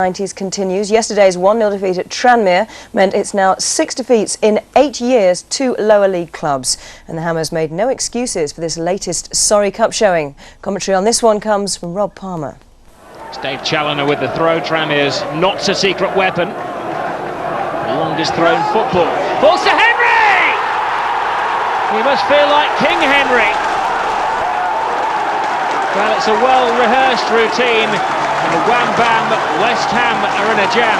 90s continues. Yesterday's 1-0 defeat at Tranmere meant it's now 6 defeats in 8 years to lower league clubs. And the Hammers made no excuses for this latest sorry cup showing. Commentary on this one comes from Rob Palmer. It's Dave Challoner with the throw. Tranmere's not-so-secret weapon. The longest throw in football. Falls to Henry! He must feel like King Henry. Well, it's a well-rehearsed routine. And wham-bam, West Ham are in a jam.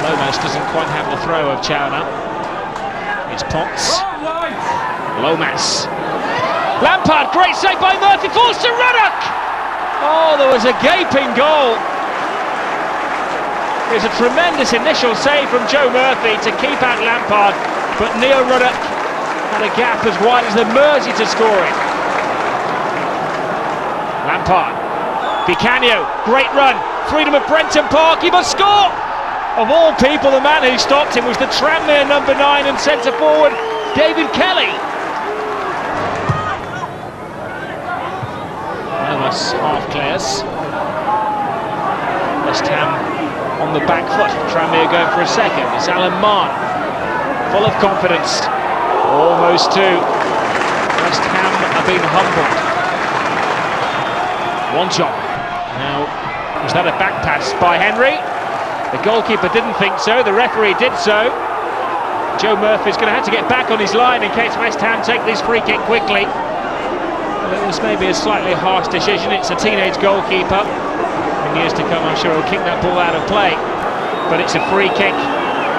Lomas doesn't quite have the throw of Challoner. It's Potts. Lomas. Lampard, great save by Murphy, falls to Ruddock! Oh, there was a gaping goal. It was a tremendous initial save from Joe Murphy to keep out Lampard, but Neo Ruddock had a gap as wide as the Mersey to score it. Lampard, Di Canio, great run, freedom of Prenton Park, he must score! Of all people, the man who stopped him was the Tranmere number 9 and centre forward, David Kelly. Lomas half clears. West Ham on the back foot, Tranmere going for a second. It's Alan Mann, full of confidence. Almost two. West Ham have been humbled. One shot. Now, was that a back pass by Henry? The goalkeeper didn't think so, the referee did so. Joe Murphy's going to have to get back on his line in case West Ham take this free kick quickly. Well, this may be a slightly harsh decision. It's a teenage goalkeeper. In years to come, I'm sure he'll kick that ball out of play. But it's a free kick.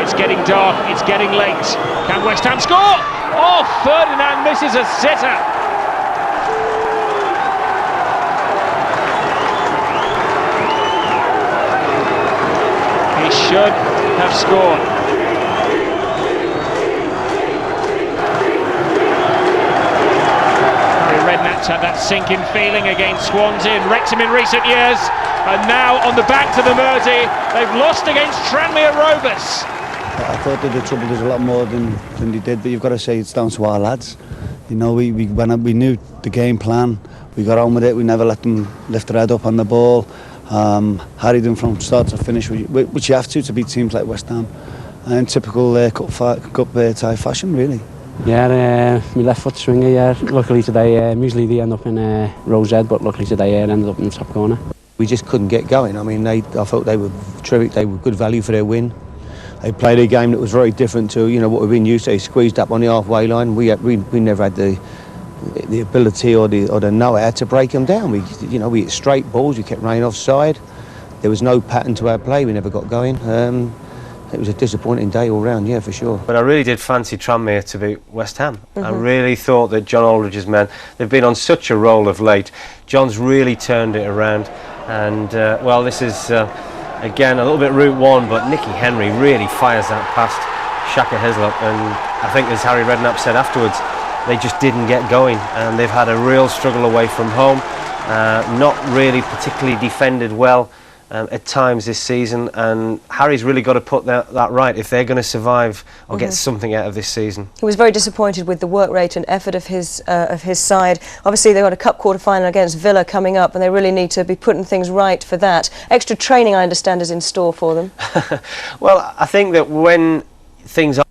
It's getting dark, it's getting late. Can West Ham score? Oh, Ferdinand misses a sitter. He should have scored. Redknapp's had that sinking feeling against Swansea and Wrexham in recent years. And now on the back to the Mersey, they've lost against Tranmere Rovers. I thought they did trouble us a lot more than they did, but you've got to say it's down to our lads. You know, we knew the game plan, we got on with it, we never let them lift their head up on the ball, harried them from start to finish, which you have to beat teams like West Ham, and typical cup tie fashion, really. Yeah, my left foot swinger, yeah. Luckily today, usually they end up in Rose Head, but luckily today it ended up in the top corner. We just couldn't get going. I mean, I thought they were terrific, they were good value for their win. They played a game that was very different to what we've been used to. They squeezed up on the halfway line. We never had the ability or the know-how to break them down. We hit straight balls. We kept running offside. There was no pattern to our play. We never got going. It was a disappointing day all round, yeah, for sure. But I really did fancy Tranmere to beat West Ham. I really thought that John Aldridge's men, they've been on such a roll of late. John's really turned it around, and well, this is. Again, a little bit route one, but Nicky Henry really fires that past Shaka Hislop, and I think, as Harry Redknapp said afterwards, they just didn't get going, and they've had a real struggle away from home, not really particularly defended well at times this season, and Harry's really got to put that right if they're going to survive or get something out of this season. He was very disappointed with the work rate and effort of his side. Obviously, they've got a cup quarter-final against Villa coming up, and they really need to be putting things right for that. Extra training, I understand, is in store for them. Well, I think that when things are,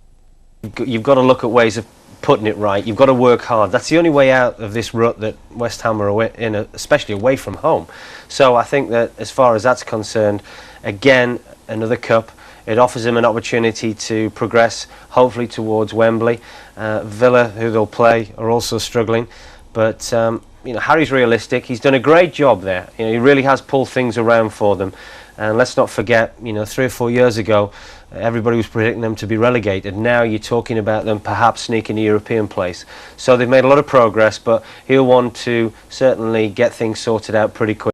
you've got to look at ways of putting it right. You've got to work hard. That's the only way out of this rut that West Ham are in, especially away from home. So I think that as far as that's concerned, again, another cup. It offers them an opportunity to progress, hopefully towards Wembley. Villa, who they'll play, are also struggling. But Harry's realistic. He's done a great job there. He really has pulled things around for them. And let's not forget, 3 or 4 years ago, everybody was predicting them to be relegated. Now you're talking about them perhaps sneaking a European place. So they've made a lot of progress, but he'll want to certainly get things sorted out pretty quick.